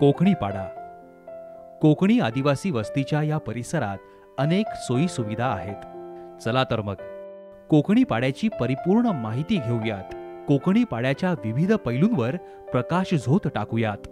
कोकणी पाडा. कोकणी आदिवासी वस्तीच्या या परिसरात अनेक सोयी सुविधा आहेत. चला तर मग कोकणी पाड्याची परिपूर्ण माहिती घेऊयात. कोकणी पाड्याच्या विविध पैलूंवर प्रकाशझोत टाकूयात.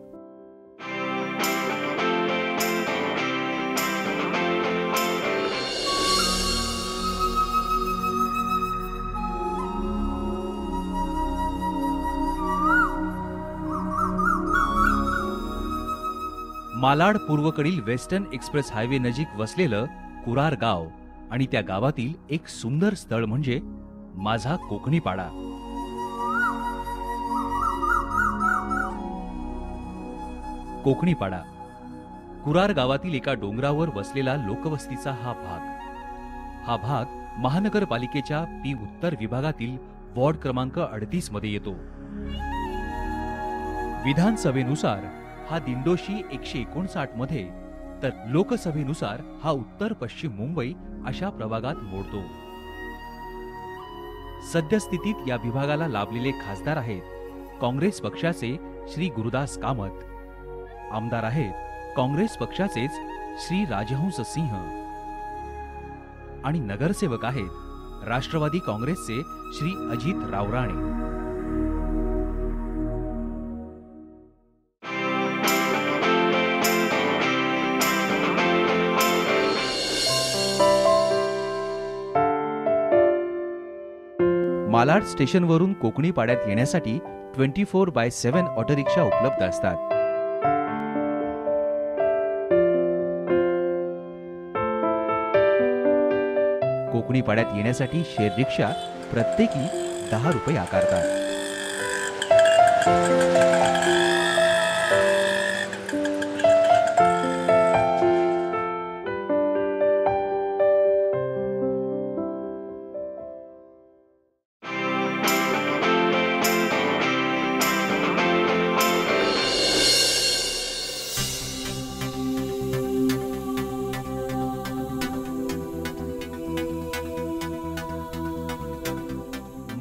मालाड पूर्वकडील वेस्टर्न एक्सप्रेस हायवे नजीक वसलेलं कुरार गाव आणि त्या गावातील एक सुंदर स्थळ म्हणजे माझा कोकणी पाडा. कोकणी पाडा कुरार गावातील एका डोंगरावर वसलेला लोकवस्तीचा हा भाग महानगरपालिकेच्या पी उत्तर विभागातील वॉर्ड क्रमांक 38 मध्ये येतो. विधानसभेनुसार हा दिंडोशी 159 मध्ये तर लोकसभेनुसार हा उत्तर पश्चिम मुंबई अशा प्रभागात मोडतो. सद्यस्थितीत या विभागाला लाभलेले खासदार आहेत काँग्रेस पक्षाचे श्री गुरुदास कामत, आमदार आहेत काँग्रेस पक्षाचेच श्री राजहंस सिंह आणि नगरसेवक आहेत राष्ट्रवादी काँग्रेसचे श्री अजित रावराणे. मालाड स्टेशनवरून कोकणी पाड्यात येण्यासाठी 24/7 ऑटो रिक्षा उपलब्ध असतात. कोकणी पाड्यात येण्यासाठी शेअर रिक्षा प्रत्येकी 10 रुपये आकारतात.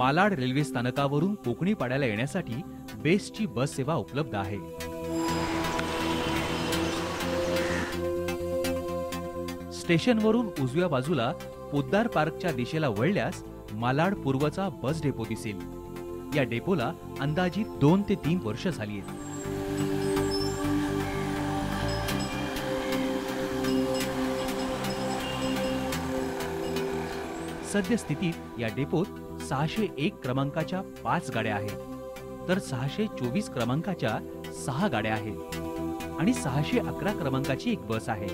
मालाड रेल्वे स्थानकावरून कोकणी पाड्याला येण्यासाठी बेस्टची बस सेवा उपलब्ध आहे. स्टेशनवरून उजव्या बाजूला पोद्दार पार्कच्या दिशेला वळल्यास मालाड पूर्वचा बस डेपो दिसेल. या डेपोला अंदाजित 2 ते 3 वर्ष झाली आहेत. सद्यस्थितीत या डेपोत 601 क्रमांकाच्या 5 गाड्या आहेत, तर 624 क्रमांकाच्या 6 गाड्या आहेत आणि 611 क्रमांकाची एक बस आहे.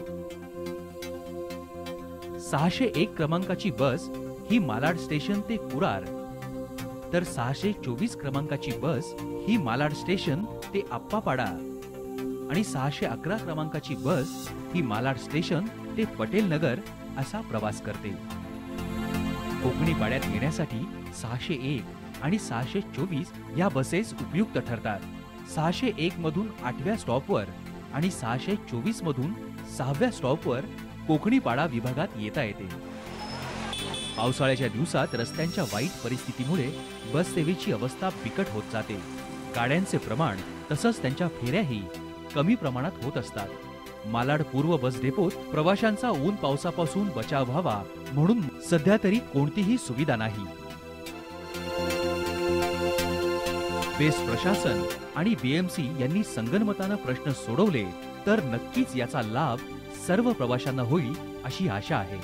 601 क्रमांकाची बस ही मालाड स्टेशन ते कुरार, तर 624 क्रमांकाची बस ही मालाड स्टेशन ते आप्पापाडा आणि 611 क्रमांकाची बस ही मालाड स्टेशन ते पटेल नगर असा प्रवास करते. कोकणी पाड्यात येण्यासाठी 601 आणि 624 या बसेस उपयुक्त ठरतात. 601 मधून 8व्या स्टॉपवर आणि 624 मधून 6व्या स्टॉपवर कोकणी पाडा विभागात येता येते. पावसाळ्याच्या दिवसात रस्त्यांच्या वाईट परिस्थितीमुळे बस सेवेची अवस्था बिकट होत जाते. गाड्यांचे प्रमाण तसंच त्यांच्या फेऱ्याही कमी प्रमाणात होत असतात. मालाड पूर्व बस डेपोत प्रवाशांचा ऊन पावसापासून बचाव व्हावा म्हणून सध्या तरी कोणतीही सुविधा नाही. बेस्ट प्रशासन आणि बीएमसी यांनी संगनमतानं प्रश्न सोडवले तर नक्कीच याचा लाभ सर्व प्रवाशांना होईल अशी आशा आहे.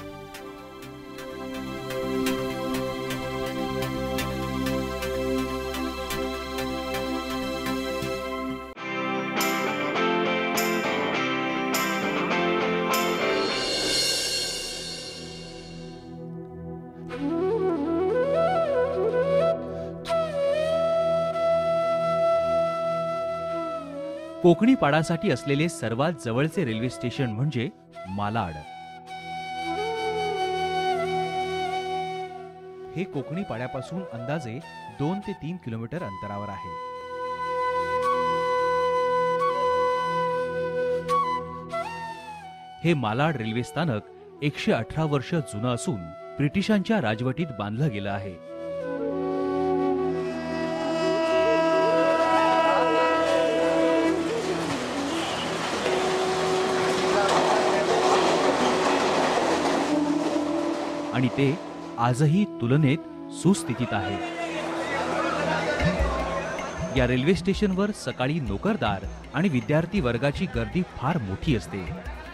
कोकणी पाडासाठी असलेले सर्वात जवळचे रेल्वे स्टेशन म्हणजे मालाड. हे कोकणी पाड्यापासून अंदाजे 2 ते 3 किलोमीटर अंतरावर आहे. हे मालाड रेल्वे स्थानक 118 वर्ष जुनं असून ब्रिटिशांच्या राजवटीत बांधलं गेलं आहे. आणि ते आजही तुलनेत सुस्थितीत आहे. या रेल्वे स्टेशनवर सकाळी नोकरदार आणि विद्यार्थी वर्गाची गर्दी फार मोठी असते.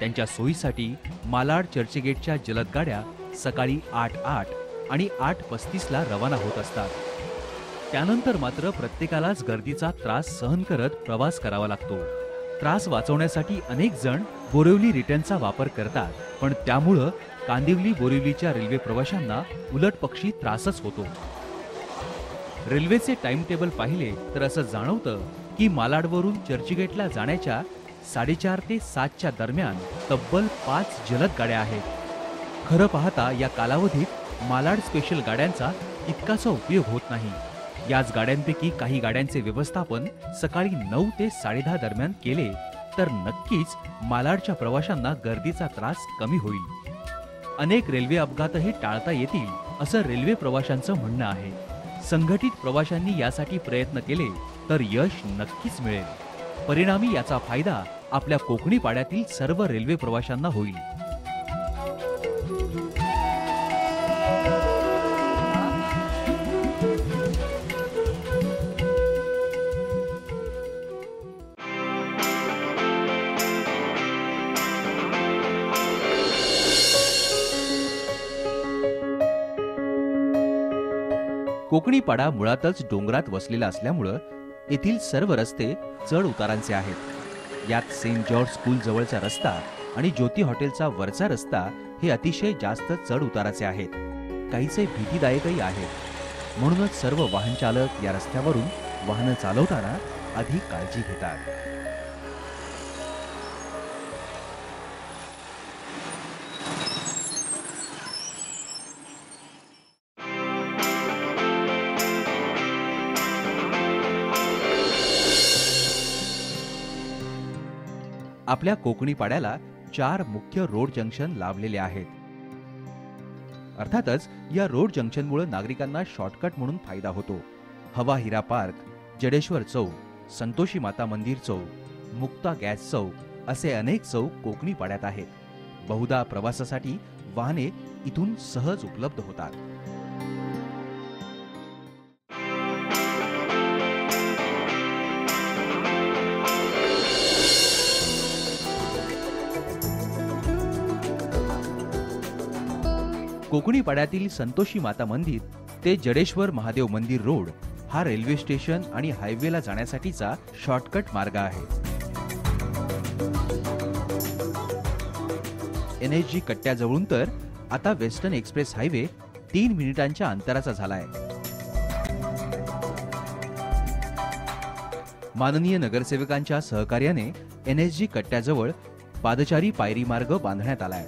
त्यांच्या सोयीसाठी मालाड चर्चगेटच्या जलद गाड्या सकाळी 8:08 आणि 8:35ला रवाना होत असतात. त्यानंतर मात्र प्रत्येकालाच गर्दीचा त्रास सहन करत प्रवास करावा लागतो. त्रास वाचवण्यासाठी अनेक जण बोरिवली रिटर्नचा वापर करतात, पण त्यामुळं कांदिवली बोरिवलीच्या रेल्वे प्रवाशांना उलटपक्षी त्रासच होतो. रेल्वेचे टाइम टेबल पाहिले तर असं जाणवतं की मालाडवरून चर्चगेटला जाण्याच्या 4:30 ते 7च्या दरम्यान तब्बल 5 जलद गाड्या आहेत. खरं पाहता या कालावधीत मालाड स्पेशल गाड्यांचा इतकासा उपयोग होत नाही. याच गाड्यांपैकी काही गाड्यांचे व्यवस्थापन सकाळी 9 ते 10:30 दरम्यान केले तर नक्कीच मालाडच्या प्रवाशांना गर्दीचा त्रास कमी होईल. अनेक रेल्वे अपघातही टाळता येतील असं रेल्वे प्रवाशांचं म्हणणं आहे. संघटित प्रवाशांनी यासाठी प्रयत्न केले तर यश नक्कीच मिळेल. परिणामी याचा फायदा आपल्या कोकणी पाड्यातील सर्व रेल्वे प्रवाशांना होईल. कोकणी पाडा मुळातच डोंगरात वसलेला असल्यामुळं येथील सर्व रस्ते चढ उतारांचे आहेत. यात सेंट जॉर्ज स्कूल जवळचा रस्ता आणि ज्योती हॉटेलचा वरचा रस्ता हे अतिशय जास्त चढ उताराचे आहेत. काहीचे भीतीदायकही आहेत. म्हणूनच सर्व वाहन चालक या रस्त्यावरून वाहनं चालवताना अधिक काळजी घेतात. आपल्या कोकणी पाड्याला 4 मुख्य रोड जंक्शन लाभलेले आहेत. अर्थातच या रोड जंक्शनमुळे नागरिकांना शॉर्टकट म्हणून फायदा होतो. हवा हिरा पार्क, जडेश्वर चौक, संतोषी माता मंदिर चौक, मुक्ता गॅस चौक असे अनेक चौक कोकणी पाड्यात आहेत. बहुधा प्रवासासाठी वाहने इथून सहज उपलब्ध होतात. कोकणी पाड्यातील संतोषी माता मंदिर ते जडेश्वर महादेव मंदिर रोड हा रेल्वे स्टेशन आणि हायवेला जाण्यासाठीचा शॉर्टकट मार्ग आहे. NSG कट्ट्याजवळून तर आता वेस्टर्न एक्सप्रेस हायवे 3 मिनिटांच्या अंतराचा झालाय. माननीय नगरसेवकांच्या सहकार्याने NSG कट्ट्याजवळ पादचारी पायरी मार्ग बांधण्यात आलाय.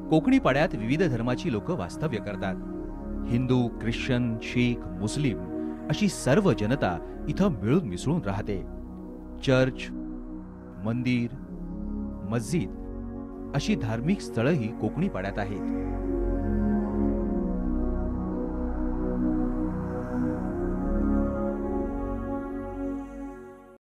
कोकणी पाड्यात विविध धर्माची लोक वास्तव्य करतात. हिंदू, ख्रिश्चन, शीख, मुस्लिम अशी सर्व जनता इथं मिळून मिसळून राहते. चर्च, मंदिर, मस्जिद अशी धार्मिक स्थळंही कोकणी पाड्यात आहेत.